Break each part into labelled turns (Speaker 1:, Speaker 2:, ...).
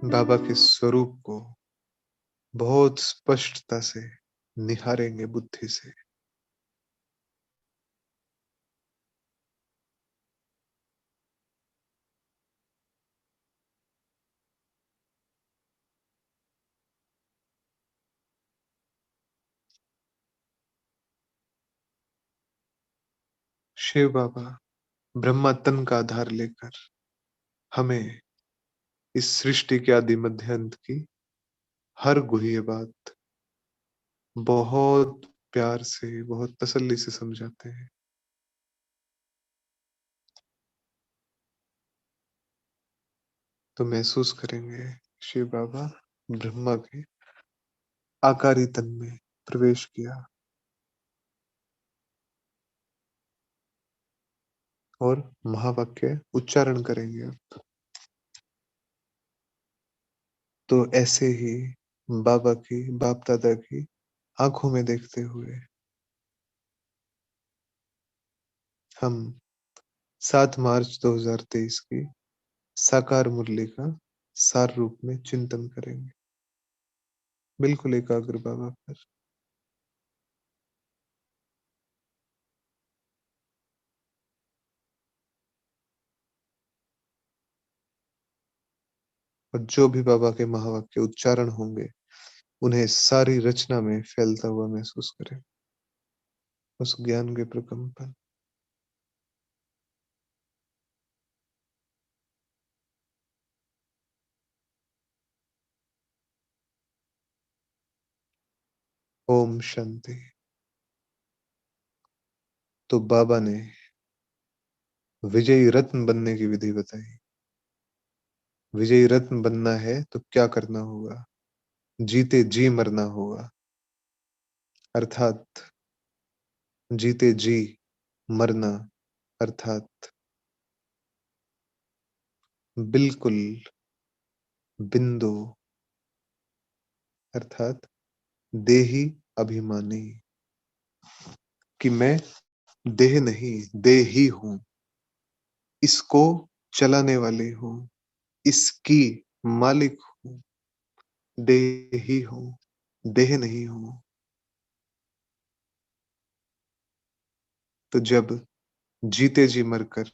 Speaker 1: बाबा के स्वरूप को बहुत स्पष्टता से निहारेंगे बुद्धि से। शिव बाबा ब्रह्मा तन का आधार लेकर हमें इस सृष्टि के आदि मध्य अंत की हर गुह्य बात बहुत प्यार से, बहुत तसल्ली से समझाते हैं। तो महसूस करेंगे शिव बाबा ब्रह्मा के आकारी तन में प्रवेश किया और महावाक्य उच्चारण करेंगे अब। तो ऐसे ही बाबा की, बाप दादा की आंखों में देखते हुए हम 7 मार्च 2023 की साकार मुरली का सार रूप में चिंतन करेंगे, बिल्कुल एकाग्र बाबा पर। और जो भी बाबा के महावाक्य उच्चारण होंगे उन्हें सारी रचना में फैलता हुआ महसूस करें, उस ज्ञान के प्रकंपन। ओम शांति। तो बाबा ने विजयी रत्न बनने की विधि बताई। विजयी रत्न बनना है तो क्या करना होगा? जीते जी मरना होगा, अर्थात जीते जी मरना, अर्थात बिल्कुल बिंदु, अर्थात देही अभिमानी, कि मैं देह नहीं, देही हूं, इसको चलाने वाली हूं, इसकी मालिक हूं, देही हूं, देह नहीं हूं। तो जब जीते जी मरकर,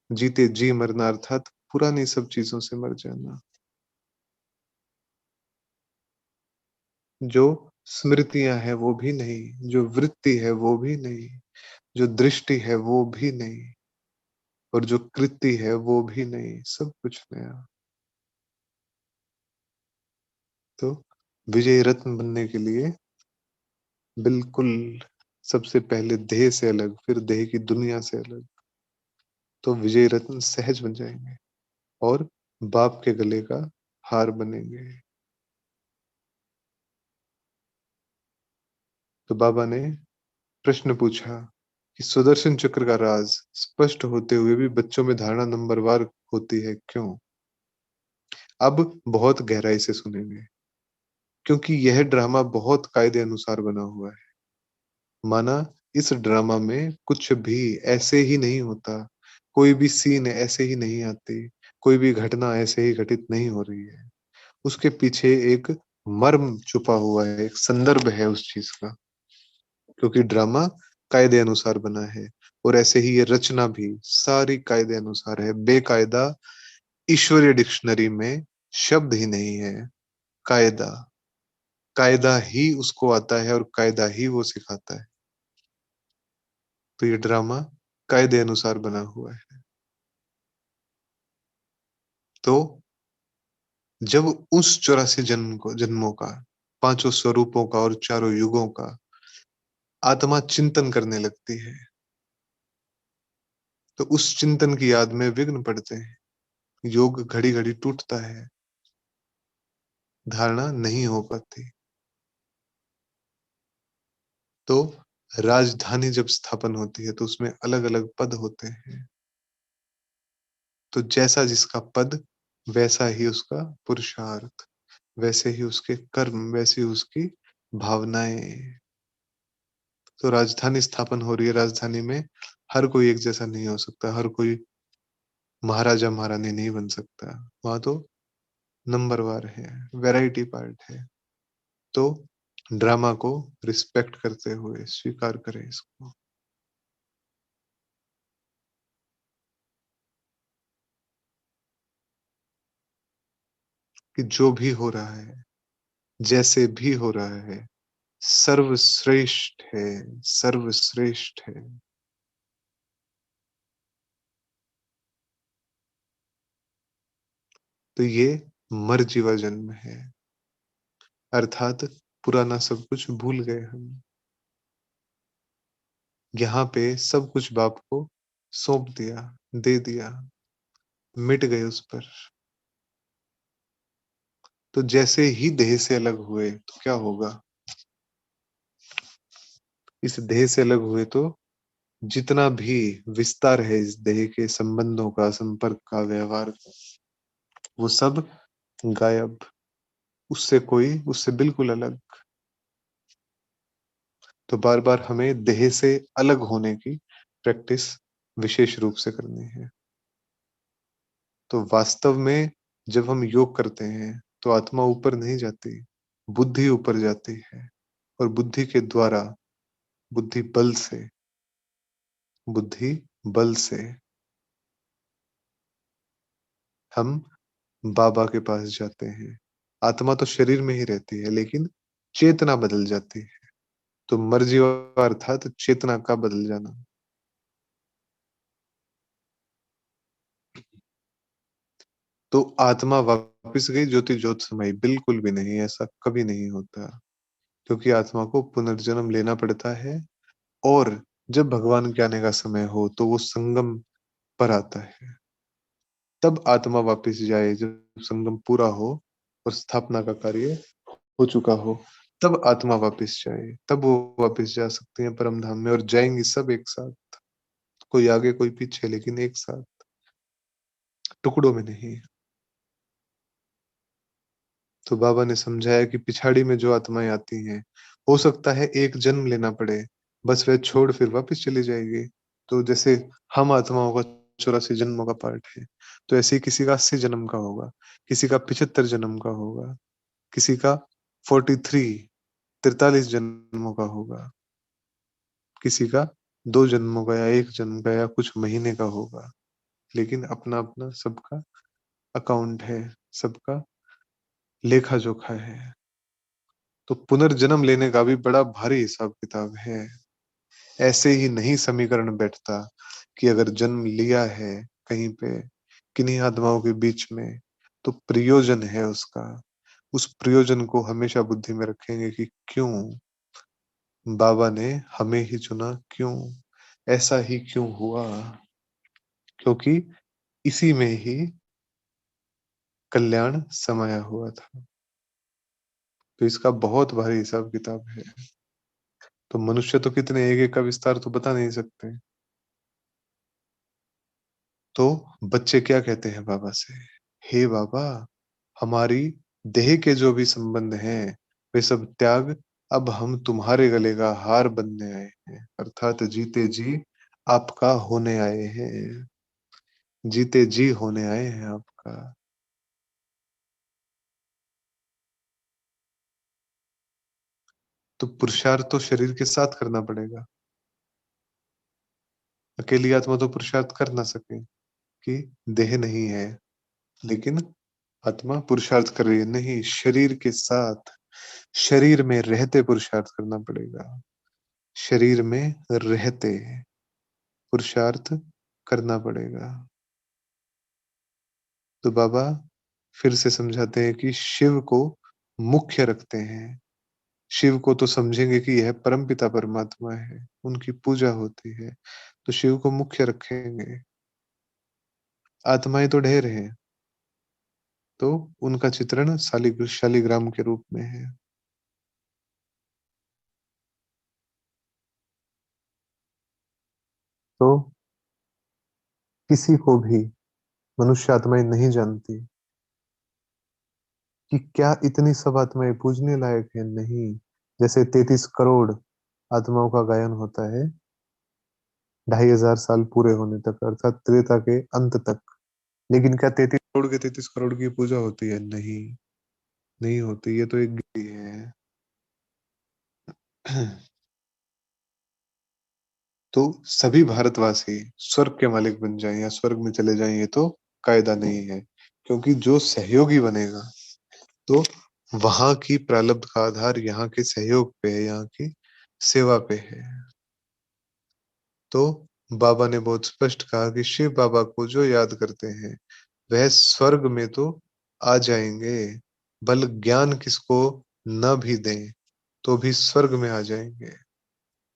Speaker 1: जीते जी मरना अर्थात पुरानी सब चीजों से मर जाना, जो स्मृतियां हैं वो भी नहीं, जो वृत्ति है वो भी नहीं, जो दृष्टि है वो भी नहीं, और जो कृति है वो भी नहीं, सब कुछ नया। तो विजय रत्न बनने के लिए बिल्कुल सबसे पहले देह से अलग, फिर देह की दुनिया से अलग, तो विजय रत्न सहज बन जाएंगे और बाप के गले का हार बनेंगे। तो बाबा ने प्रश्न पूछा कि सुदर्शन चक्र का राज स्पष्ट होते हुए भी बच्चों में धारणा नंबरवार होती है, क्यों? अब बहुत गहराई से सुनेंगे, क्योंकि यह ड्रामा बहुत कायदे अनुसार बना हुआ है। माना इस ड्रामा में कुछ भी ऐसे ही नहीं होता, कोई भी सीन ऐसे ही नहीं आती, कोई भी घटना ऐसे ही घटित नहीं हो रही है। उसके पीछे एक मर्म छुपा हुआ है, एक संदर्भ है उस चीज का, क्योंकि ड्रामा कायदे अनुसार बना है। और ऐसे ही ये रचना भी सारी कायदे अनुसार है। बेकायदा ईश्वरीय डिक्शनरी में शब्द ही नहीं है। कायदा, कायदा ही उसको आता है और कायदा ही वो सिखाता है। तो ये ड्रामा कायदे अनुसार बना हुआ है। तो जब उस 84 जन्मों का, पांचों स्वरूपों का और चारों युगों का आत्मा चिंतन करने लगती है, तो उस चिंतन की याद में विघ्न पड़ते हैं, योग घड़ी घड़ी टूटता है, धारणा नहीं हो पाती। तो राजधानी जब स्थापन होती है तो उसमें अलग अलग पद होते हैं। तो जैसा जिसका पद, वैसा ही उसका पुरुषार्थ, वैसे ही उसके कर्म, वैसी उसकी भावनाएं। तो राजधानी स्थापन हो रही है, राजधानी में हर कोई एक जैसा नहीं हो सकता, हर कोई महाराजा महारानी नहीं बन सकता। वहां तो नंबरवार है, वैरायटी पार्ट है। तो ड्रामा को रिस्पेक्ट करते हुए स्वीकार करें इसको। कि जो भी हो रहा है, जैसे भी हो रहा है, सर्वश्रेष्ठ है, सर्वश्रेष्ठ है। तो ये मरजीवा जन्म है, अर्थात पुराना सब कुछ भूल गए हम। यहाँ पे सब कुछ बाप को सौंप दिया, दे दिया, मिट गए उस पर। तो जैसे ही देह से अलग हुए तो क्या होगा? इस देह से अलग हुए तो जितना भी विस्तार है इस देह के संबंधों का, संपर्क का, व्यवहार का, वो सब गायब। उससे बिल्कुल अलग। तो बार बार हमें देह से अलग होने की प्रैक्टिस विशेष रूप से करनी है। तो वास्तव में जब हम योग करते हैं तो आत्मा ऊपर नहीं जाती, बुद्धि ऊपर जाती है। और बुद्धि के द्वारा, बुद्धि बल से, बुद्धि बल से हम बाबा के पास जाते हैं। आत्मा तो शरीर में ही रहती है, लेकिन चेतना बदल जाती है। तो मर्जी अर्थात चेतना का बदल जाना। तो आत्मा वापिस गई ज्योति ज्योत समाई? बिल्कुल भी नहीं, ऐसा कभी नहीं होता। क्योंकि आत्मा को पुनर्जन्म लेना पड़ता है, और जब भगवान के आने का समय हो तो वो संगम पर आता है। तब आत्मा वापिस जाए जब संगम पूरा हो और स्थापना का कार्य हो चुका हो, तब आत्मा वापिस जाए, तब वो वापिस जा सकते हैं परम धाम में, और जाएंगे सब एक साथ। कोई आगे कोई पीछे, लेकिन एक साथ, टुकड़ों में नहीं। तो बाबा ने समझाया कि पिछाड़ी में जो आत्माएं आती हैं, हो सकता है एक जन्म लेना पड़े, बस वह छोड़ फिर वापस चली जाएगी। तो जैसे हम आत्माओं का 84 जन्मों का पार्ट है, तो ऐसे ही किसी का 80 जन्म का होगा, किसी का 75 जन्म का होगा, किसी का 43 जन्मों का होगा, किसी का 2 जन्मों का, या 1 जन्म का, या कुछ महीने का होगा। लेकिन अपना अपना सबका अकाउंट है, सबका लेखा जोखा है। तो पुनर्जन्म लेने का भी बड़ा भारी हिसाब किताब है। ऐसे ही नहीं समीकरण बैठता कि अगर जन्म लिया है कहीं पे, किन्हीं आत्माओं के बीच में, तो प्रयोजन है उसका। उस प्रयोजन को हमेशा बुद्धि में रखेंगे कि क्यों बाबा ने हमें ही चुना, क्यों ऐसा ही क्यों हुआ, क्योंकि इसी में ही कल्याण समाया हुआ था। तो इसका बहुत भारी हिसाब किताब है। तो मनुष्य तो कितने, एक एक का विस्तार तो बता नहीं सकते। तो बच्चे क्या कहते हैं बाबा से? हे बाबा, हमारी देह के जो भी संबंध हैं वे सब त्याग, अब हम तुम्हारे गले का हार बनने आए हैं, अर्थात जीते जी आपका होने आए हैं। जीते जी होने आए हैं आपका। तो पुरुषार्थ तो शरीर के साथ करना पड़ेगा। अकेली आत्मा तो पुरुषार्थ कर ना सके, कि देह नहीं है, लेकिन आत्मा पुरुषार्थ कर रही है। नहीं, शरीर के साथ, शरीर में रहते पुरुषार्थ करना पड़ेगा। शरीर में रहते पुरुषार्थ करना पड़ेगा। तो बाबा फिर से समझाते हैं कि शिव को मुख्य रखते हैं। शिव को तो समझेंगे कि यह परमपिता परमात्मा है, उनकी पूजा होती है, तो शिव को मुख्य रखेंगे। आत्माएं तो ढेर हैं, तो उनका चित्रण शालिग्राम के रूप में है। तो किसी को भी मनुष्य आत्माएं नहीं जानती कि क्या इतनी सब आत्माएं पूजने लायक है। नहीं, जैसे 33 करोड़ आत्माओं का गायन होता है 2500 साल पूरे होने तक, अर्थात त्रेता के अंत तक। लेकिन क्या 33 करोड़ के 33 करोड़ की पूजा होती है? नहीं, नहीं होती, ये तो एक गिनती है। तो सभी भारतवासी स्वर्ग के मालिक बन जाएँ या स्वर्ग में चले जाएँ, ये तो कायदा नहीं है। क्योंकि जो सहयोगी बनेगा, तो वहाँ की प्रारब्ध का आधार यहाँ के सहयोग पे है, यहाँ की सेवा पे है। तो बाबा ने बहुत स्पष्ट कहा कि शिव बाबा को जो याद करते हैं, वह स्वर्ग में तो आ जाएँगे, बल ज्ञान किसको न भी दें, तो भी स्वर्ग में आ जाएँगे।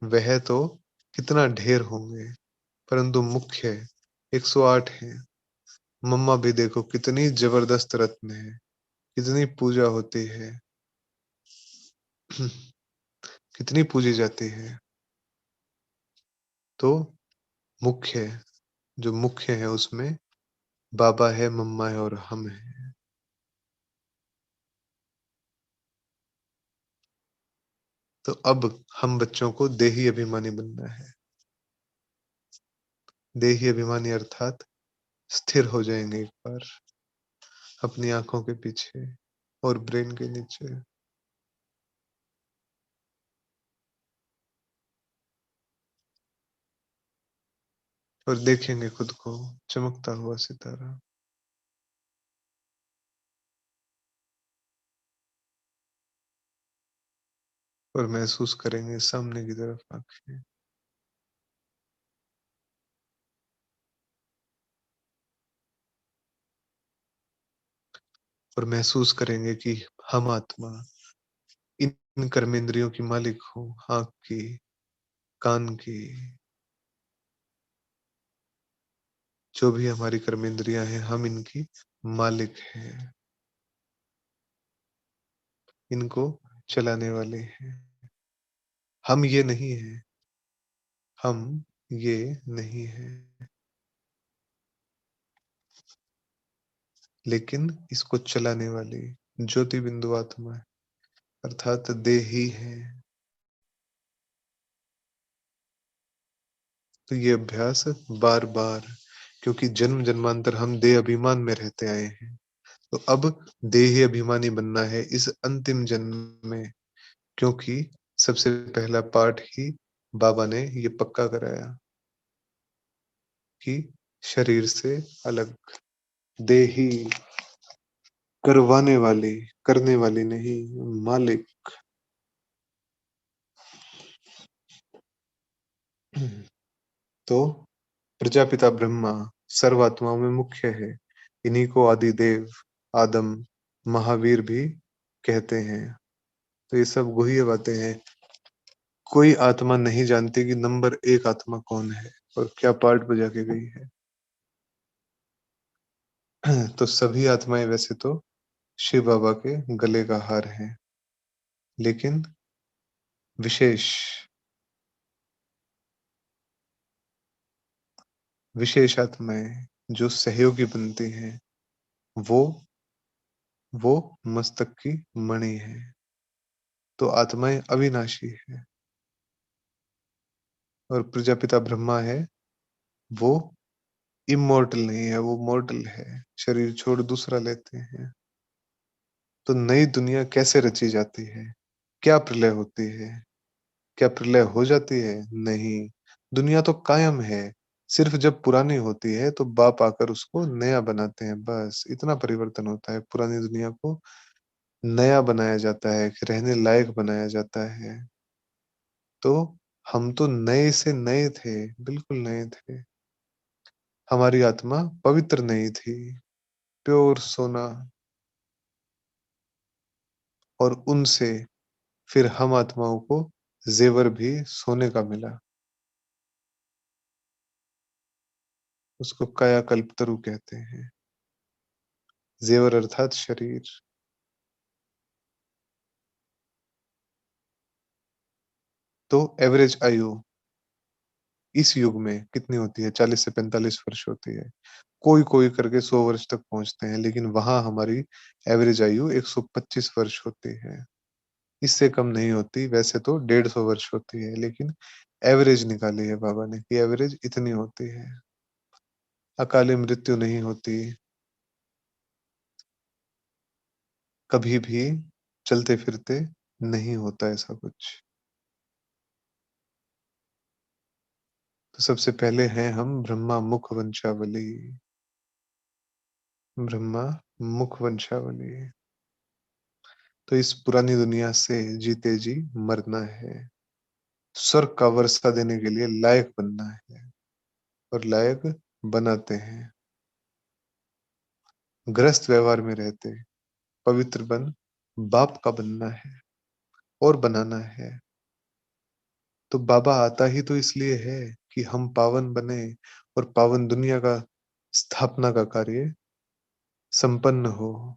Speaker 1: वह तो कितना ढेर होंगे, परंतु मुख्य 108 हैं। मम्मा भी देखो कितनी जबरदस्त रत्न है, कितनी पूजा होती है, कितनी पूजी जाती है। तो मुख्य जो मुख्य है उसमें बाबा है, मम्मा है और हम हैं। तो अब हम बच्चों को देही अभिमानी बनना है। देही अभिमानी अर्थात स्थिर हो जाएंगे एक बार अपनी आंखों के पीछे और ब्रेन के नीचे और देखेंगे खुद को चमकता हुआ सितारा और महसूस करेंगे सामने की तरफ आंखें और महसूस करेंगे कि हम आत्मा इन कर्मेंद्रियों की मालिक हो, आँख की, कान की, जो भी हमारी कर्मेंद्रियाँ हैं, हम इनकी मालिक हैं, इनको चलाने वाले हैं। हम ये नहीं हैं, हम ये नहीं हैं, लेकिन इसको चलाने वाली ज्योति बिंदु आत्मा है, अर्थात देही है। तो ये अभ्यास बार-बार क्योंकि जन्म-जन्मांतर हम देह अभिमान में रहते आए हैं। तो अब देही अभिमानी बनना है इस अंतिम जन्म में क्योंकि सबसे पहला पाठ ही बाबा ने ये पक्का कराया कि शरीर से अलग देही करवाने वाली, करने वाली नहीं, मालिक। तो प्रजापिता ब्रह्मा सर्वात्माओं में मुख्य है। इन्हीं को आदिदेव, आदम, महावीर भी कहते हैं। तो ये सब गुह्य बातें हैं। कोई आत्मा नहीं जानती कि नंबर 1 आत्मा कौन है और क्या पार्ट बजा के गई है। तो सभी आत्माएं वैसे तो शिव बाबा के गले का हार हैं, लेकिन विशेष विशेष आत्माएं जो सहयोगी बनती हैं, वो वो मस्तक की मणि है। तो आत्माएं अविनाशी है और प्रजापिता ब्रह्मा है, वो इमॉर्टल नहीं है, वो मॉर्टल है, शरीर छोड़ दूसरा लेते हैं। तो नई दुनिया कैसे रची जाती है? क्या प्रलय होती है? क्या प्रलय हो जाती है? नहीं, दुनिया तो कायम है। सिर्फ जब पुरानी होती है तो बाप आकर उसको नया बनाते हैं, बस इतना परिवर्तन होता है। पुरानी दुनिया को नया बनाया जाता है, रहने लायक बनाया जाता है। तो हम तो नए से नए थे, बिल्कुल नए थे। हमारी आत्मा पवित्र नहीं थी, प्योर सोना और उनसे फिर हम आत्माओं को ज़ेवर भी सोने का मिला। उसको कायाकल्पतरु कहते हैं। ज़ेवर अर्थात शरीर। तो एवरेज आयु इस युग में कितनी होती है? 40 से 45 वर्ष होती है। कोई-कोई करके 100 वर्ष तक पहुँचते हैं, लेकिन वहाँ हमारी एवरेज आयु 125 वर्ष होती है। इससे कम नहीं होती, वैसे तो 150 वर्ष होती है, लेकिन एवरेज निकाली है बाबा ने कि एवरेज इतनी होती है। अकाली मृत्यु नहीं होती, कभी भी चलते-फिरते नहीं होता ऐसा कुछ। तो सबसे पहले हैं हम ब्रह्मा मुख वंशावली। ब्रह्मा मुख वंशावली। तो इस पुरानी दुनिया से जीते जी मरना है। स्वर्ग का वर्षा देने के लिए लायक बनना है और लायक बनाते हैं। गृहस्थ व्यवहार में रहते पवित्र बन बाप का बनना है और बनाना है। तो बाबा आता ही तो इसलिए है कि हम पावन बने और पावन दुनिया का स्थापना का कार्य संपन्न हो।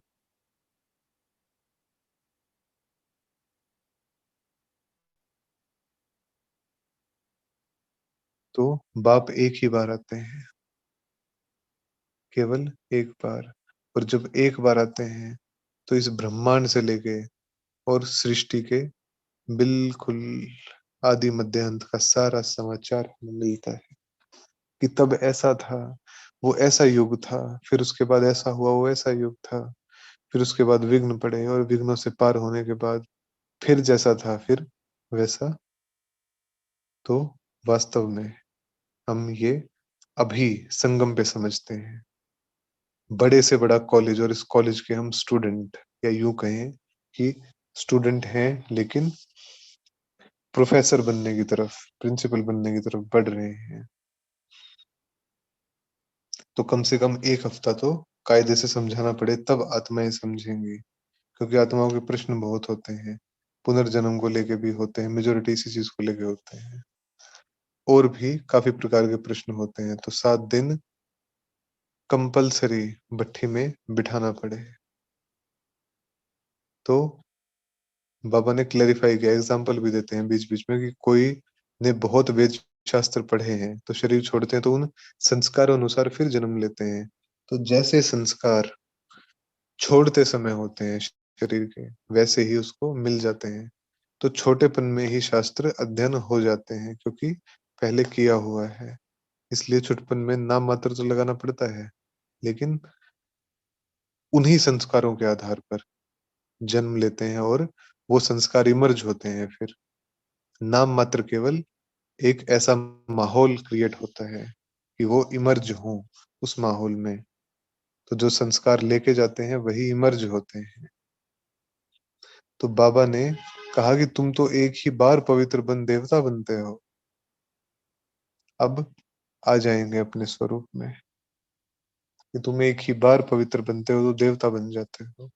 Speaker 1: तो बाप एक ही बार आते हैं, केवल एक बार। और जब एक बार आते हैं तो इस ब्रह्मांड से लेके और सृष्टि के बिल्कुल आदि मध्य अंत का सारा समाचार हमें मिलता है कि तब ऐसा था, वो ऐसा युग था, फिर उसके बाद ऐसा हुआ, वो ऐसा युग था, फिर उसके बाद विघ्न पड़े और विघ्नों से पार होने के बाद फिर जैसा था फिर वैसा। तो वास्तव में हम ये अभी संगम पे समझते हैं। बड़े से बड़ा कॉलेज और इस कॉलेज के हम स्टूडेंट, या यूं कहें कि स्टूडेंट हैं लेकिन प्रोफेसर बनने की तरफ, प्रिंसिपल बनने की तरफ बढ़ रहे हैं। तो कम से कम 1 हफ्ता तो कायदे से समझाना पड़े तब आत्माएँ समझेंगी, क्योंकि आत्माओं के प्रश्न बहुत होते हैं। पुनर्जन्म को लेके भी होते हैं, मेजॉरिटी इसी चीज़ को लेके होते हैं। और भी काफ़ी प्रकार के प्रश्न होते हैं, तो 7 दिन कंपल्सरी भट्ठी में बिठाना पड़े। तो बाबा ने क्लेरिफाई किया, एग्ज़ाम्पल भी देते हैं बीच-बीच में कि कोई ने बहुत वेद शास्त्र पढ़े हैं, तो शरीर छोड़ते हैं तो उन संस्कारों अनुसार फिर जन्म लेते हैं। तो जैसे संस्कार छोड़ते समय होते हैं शरीर के, वैसे ही उसको मिल जाते हैं। तो छोटेपन में ही शास्त्र अध्ययन हो जाते हैं क्योंकि पहले किया हुआ है। इसलिए छोटेपन में नाम मात्र तो लगाना पड़ता है, लेकिन उन्हीं संस्कारों के आधार पर जन्म लेते हैं और वो संस्कार इमर्ज होते हैं फिर। नाम मात्र केवल एक ऐसा माहौल क्रिएट होता है कि वो इमर्ज हों उस माहौल में। तो जो संस्कार लेके जाते हैं वही इमर्ज होते हैं। तो बाबा ने कहा कि तुम तो एक ही बार पवित्र बन देवता बनते हो। अब आ जाएँगे अपने स्वरूप में कि तुम एक ही बार पवित्र बनते हो तो देवता बन जाते हो।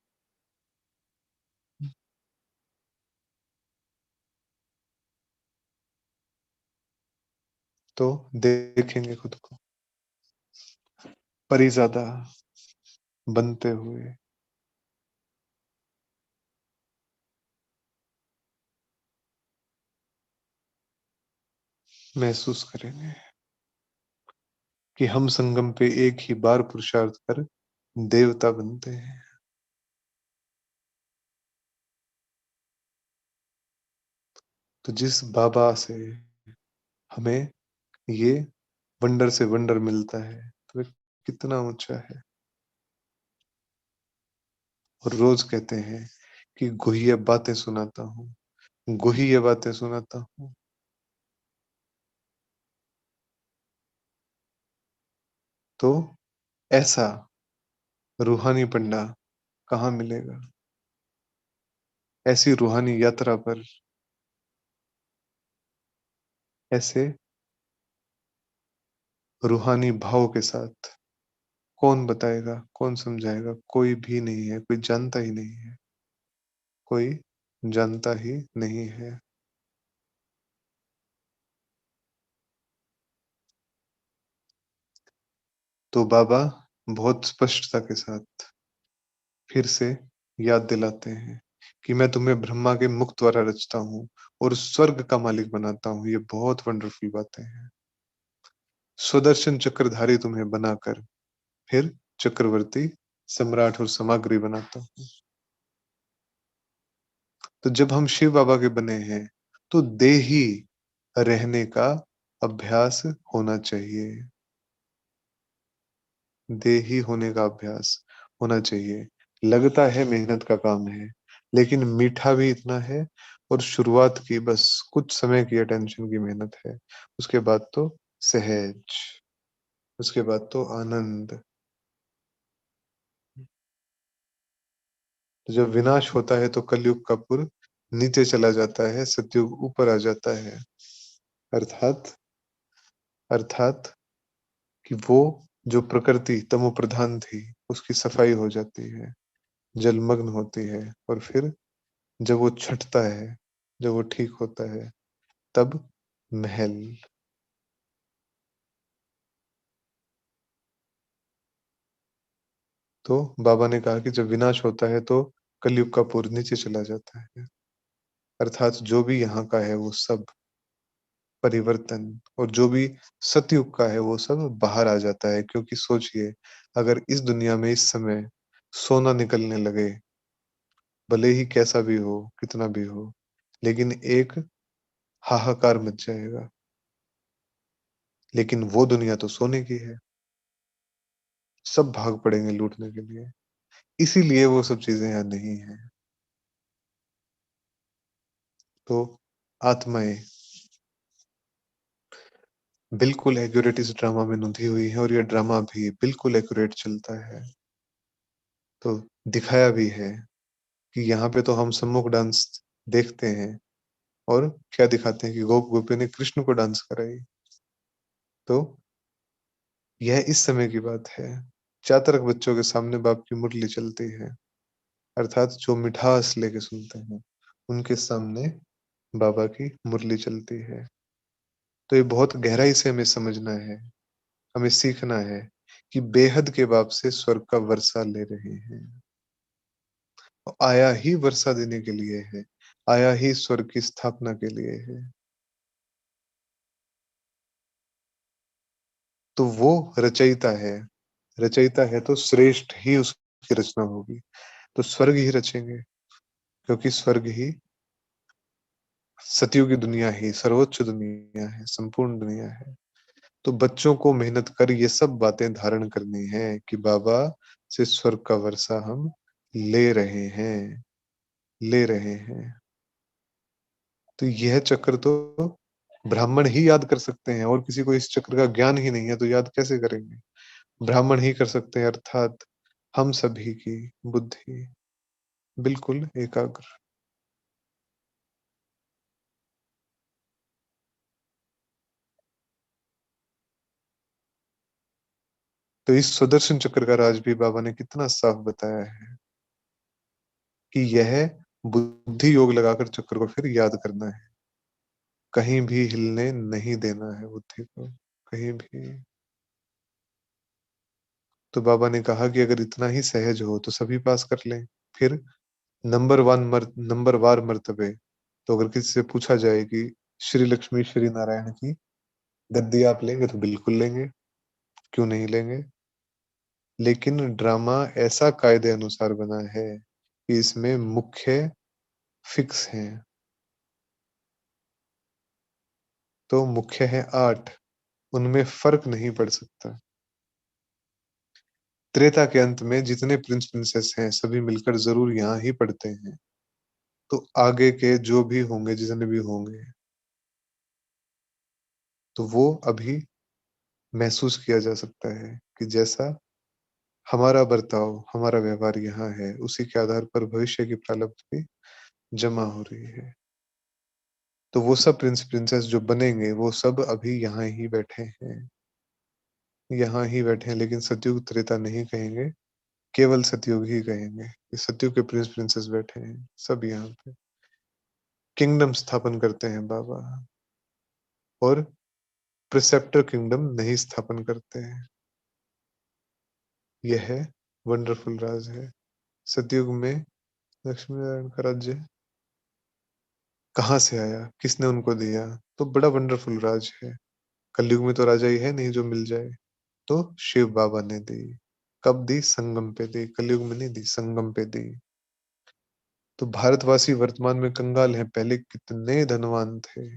Speaker 1: तो देखेंगे खुद को परिज़ादा बनते हुए। महसूस करेंगे कि हम संगम पे एक ही बार पुरुषार्थ कर देवता बनते हैं। तो जिस बाबा से हमें ये वंडर से वंडर मिलता है, तो वे कितना ऊँचा है। और रोज़ कहते हैं कि गुह्य बातें सुनाता हूँ, गुह्य बातें सुनाता हूँ। तो ऐसा रूहानी पंडा कहाँ मिलेगा? ऐसी रूहानी यात्रा पर ऐसे रूहानी भाव के साथ कौन बताएगा, कौन समझाएगा? कोई भी नहीं है, कोई जानता ही नहीं है, कोई जानता ही नहीं है। तो बाबा बहुत स्पष्टता के साथ फिर से याद दिलाते हैं कि मैं तुम्हें ब्रह्मा के मुख द्वारा रचता हूँ और स्वर्ग का मालिक बनाता हूँ। ये बहुत वंडरफुल बातें हैं। सुदर्शन चक्रधारी तुम्हें बनाकर फिर चक्रवर्ती, सम्राट और समाग्री बनाता हूँ। तो जब हम शिव बाबा के बने हैं, तो देही रहने का अभ्यास होना चाहिए। देही होने का अभ्यास होना चाहिए। लगता है मेहनत का काम है, लेकिन मीठा भी इतना है और शुरुआत की बस कुछ समय की अटेंशन की मेहनत है। उसके बाद तो सहज, उसके बाद तो आनंद। जब विनाश होता है तो कलयुग का पुर नीचे चला जाता है, सतयुग ऊपर आ जाता है। अर्थात अर्थात कि वो जो प्रकृति तमोप्रधान थी, उसकी सफाई हो जाती है, जलमग्न होती है और फिर जब वो छँटता है, जब वो ठीक होता है, तब महल। तो बाबा ने कहा कि जब विनाश होता है तो कलयुग का पुर नीचे चला जाता है। अर्थात जो भी यहाँ का है वो सब परिवर्तन और जो भी सतयुग का है वो सब बाहर आ जाता है, क्योंकि सोचिए अगर इस दुनिया में इस समय सोना निकलने लगे, भले ही कैसा भी हो, कितना भी हो, लेकिन एक हाहाकार मच जाएगा। लेकिन वो दुनिया तो सोने की है, सब भाग पड़ेंगे लूटने के लिए। इसीलिए वो सब चीज़ें यहाँ नहीं हैं। तो आत्माएँ बिल्कुल एक्यूरेट इस ड्रामा में नोंधी हुई हैं और ये ड्रामा भी बिल्कुल एक्यूरेट चलता है। तो दिखाया भी है कि यहाँ पे तो हम सम्मुख डांस देखते हैं और क्या दिखाते हैं कि गोप-गोपी ने कृष्ण को डांस कराई। तो यह इस समय की बात है। चातरक बच्चों के सामने बाप की मुरली चलती है, अर्थात जो मिठास लेके सुनते हैं, उनके सामने बाबा की मुरली चलती है। तो ये बहुत गहराई से हमें समझना है, हमें सीखना है कि बेहद के बाप से स्वर्ग का वर्षा ले रहे हैं। आया ही वर्षा देने के लिए है, आया ही स्वर्ग की स्थापना के लिए है। तो वो रचयिता है, रचयिता है तो श्रेष्ठ ही उसकी रचना होगी। तो स्वर्ग ही रचेंगे, क्योंकि स्वर्ग ही सतयुग की दुनिया ही सर्वोच्च दुनिया है, संपूर्ण दुनिया है। तो बच्चों को मेहनत कर ये सब बातें धारण करनी है कि बाबा से स्वर्ग का वर्षा हम ले रहे हैं, ले रहे हैं। तो यह चक्र तो ब्राह्मण ही याद कर सकते हैं और किसी को इस चक्र का ज्ञान ही नहीं है तो याद कैसे करेंगे? ब्राह्मण ही कर सकते हैं, अर्थात हम सभी की बुद्धि बिल्कुल एकाग्र। तो इस सुदर्शन चक्र का राज भी बाबा ने कितना साफ बताया है कि यह बुद्धि योग लगाकर चक्र को फिर याद करना है। कहीं भी हिलने नहीं देना है बुद्धि को, कहीं भी। तो बाबा ने कहा कि अगर इतना ही सहज हो तो सभी पास कर लें। फिर नंबरवार मर्तबे, तो अगर किसी से पूछा जाए कि श्री लक्ष्मी श्री नारायण की गद्दी आप लेंगे तो बिल्कुल लेंगे, क्यों नहीं लेंगे? लेकिन ड्रामा ऐसा कायदे अनुसार बना है कि इसमें मुख्य फिक्स हैं, तो मुख्य है 8, उनमें फ़र्क नहीं पड़ सकता। त्रेता के अंत में जितने प्रिंस प्रिंसेस हैं सभी मिलकर ज़रूर यहाँ ही पढ़ते हैं। तो आगे के जो भी होंगे, जितने भी होंगे, तो वो अभी महसूस किया जा सकता है कि जैसा हमारा बर्ताव, हमारा व्यवहार यहाँ है, उसी के आधार पर भविष्य की प्रारब्ध भी जमा हो रही है। तो वो सब प्रिंस प्रिंसेस जो बनेंगे, वो सब अभी यहाँ ही बैठे हैं, यहाँ ही बैठे हैं, लेकिन सतयुग त्रेता नहीं कहेंगे, केवल सतयुग ही कहेंगे। ये सतयुग के प्रिंस प्रिंसेस बैठे हैं, सब यहाँ पे। किंगडम स्थापन करते हैं बाबा और प्रिसेप्टर किंगडम नहीं स्थापन करते हैं। यह वंडरफुल राज है। सतयुग में लक्ष्मी नारायण का राज्य कहाँ से आया? किसने उनको दिया? तो बड़ा वंडरफुल राज है। कलयुग में तो राजा ही है नहीं जो मिल जाए। तो शिव बाबा ने दी। कब दी? संगम पे दी। कलयुग में नहीं दी, संगम पे दी। तो भारतवासी वर्तमान में कंगाल हैं, पहले कितने धनवान थे।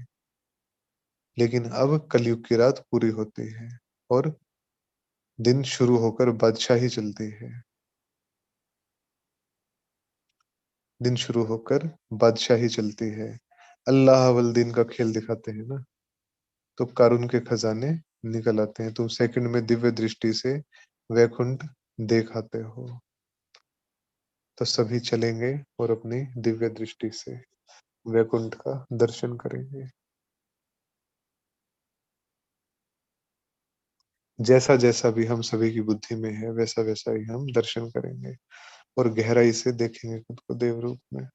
Speaker 1: लेकिन अब कलयुग की रात पूरी होती है और दिन शुरू होकर बादशाही चलती है। दिन शुरू होकर बादशाही चलती है। अल्लाह अव्वल दिन का खेल दिखाते हैं ना, तो कारून के खजाने निकल आते हैं। तुम सेकंड में दिव्य दृष्टि से वैकुंठ देख आते हो। तो सभी चलेंगे और अपनी दिव्य दृष्टि से वैकुंठ का दर्शन करेंगे। जैसा-जैसा भी हम सभी की बुद्धि में है, वैसा-वैसा ही हम दर्शन करेंगे और गहराई से देखेंगे खुद को देव रूप में।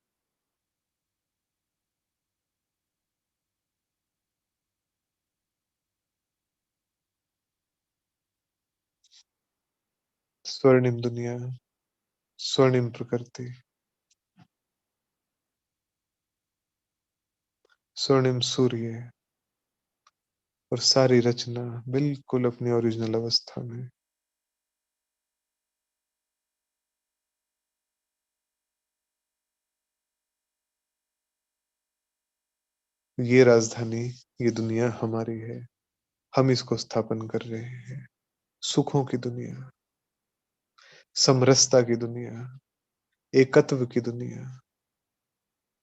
Speaker 1: स्वर्णिम दुनिया, स्वर्णिम प्रकृति, स्वर्णिम सूर्य और सारी रचना बिल्कुल अपनी ओरिजिनल अवस्था में। ये राजधानी, ये दुनिया हमारी है। हम इसको स्थापन कर रहे हैं। सुखों की दुनिया, समरसता की दुनिया, एकत्व की दुनिया,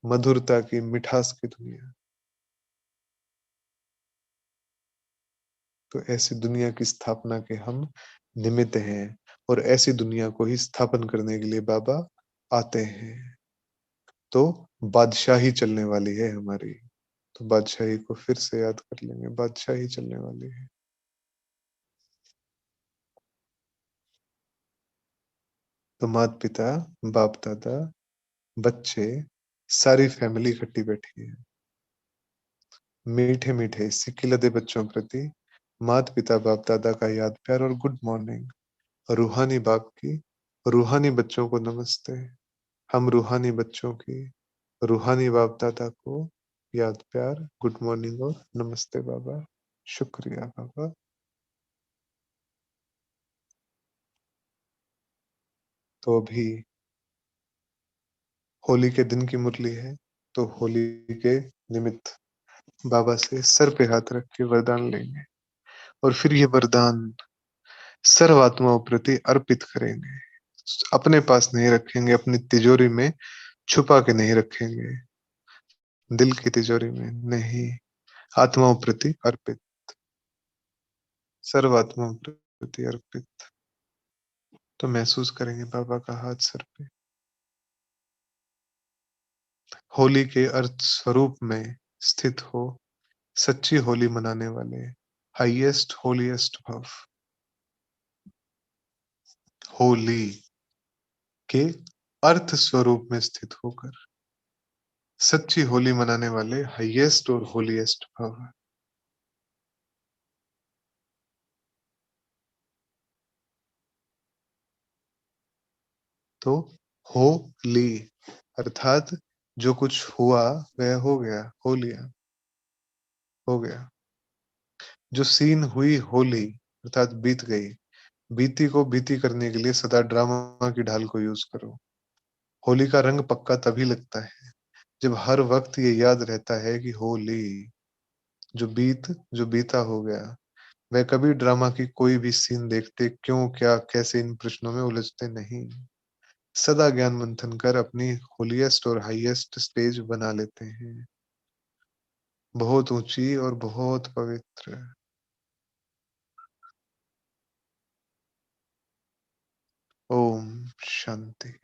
Speaker 1: मधुरता की, मिठास की दुनिया। तो ऐसी दुनिया की स्थापना के हम निमित्त हैं और ऐसी दुनिया को ही स्थापन करने के लिए बाबा आते हैं। तो बादशाही चलने वाली है हमारी। तो बादशाही को फिर से याद कर लेंगे, बादशाही चलने वाली है। तो माता-पिता, बाप-दादा, बच्चे, सारी फैमिली इकट्ठी बैठी है। मीठे-मीठे सिक्की-लदे बच्चों प्रति माता-पिता, बाप-दादा का याद प्यार और गुड मॉर्निंग। रूहानी बाप की रूहानी बच्चों को नमस्ते। हम रूहानी बच्चों की रूहानी बाप-दादा को याद प्यार, गुड मॉर्निंग और नमस्ते बाबा। शुक्रिया बाबा। तो अभी होली के दिन की मुरली है, तो होली के निमित्त बाबा से सर पे हाथ रख के वरदान लेंगे और फिर ये वरदान सर्व आत्माओं प्रति अर्पित करेंगे। अपने पास नहीं रखेंगे, अपनी तिजोरी में छुपा के नहीं रखेंगे, दिल की तिजोरी में नहीं, आत्माओं प्रति अर्पित, सर्व आत्माओं प्रति अर्पित। तो महसूस करेंगे बाबा का हाथ सर पे। होली के अर्थ स्वरूप में स्थित हो, सच्ची होली मनाने वाले, हाईएस्ट होलीएस्ट भव, होली के अर्थ स्वरूप में स्थित होकर सच्ची होली मनाने वाले हाईएस्ट और होलीएस्ट भव। तो होली अर्थात जो कुछ हुआ वह हो गया, हो लिया, हो गया। जो सीन हुई होली अर्थात बीत गई, बीती को बीती करने के लिए सदा ड्रामा की ढाल को यूज करो। होली का रंग पक्का तभी लगता है जब हर वक्त ये याद रहता है कि होली जो बीता हो गया। वह कभी ड्रामा की कोई भी सीन देखते क्यों क्या कैसे इन प्रश्नों में उलझते नहीं। सदा ज्ञान मंथन कर अपनी होलीएस्ट और हाईएस्ट स्टेज बना लेते हैं, बहुत ऊंची और बहुत पवित्र। ओम शांति।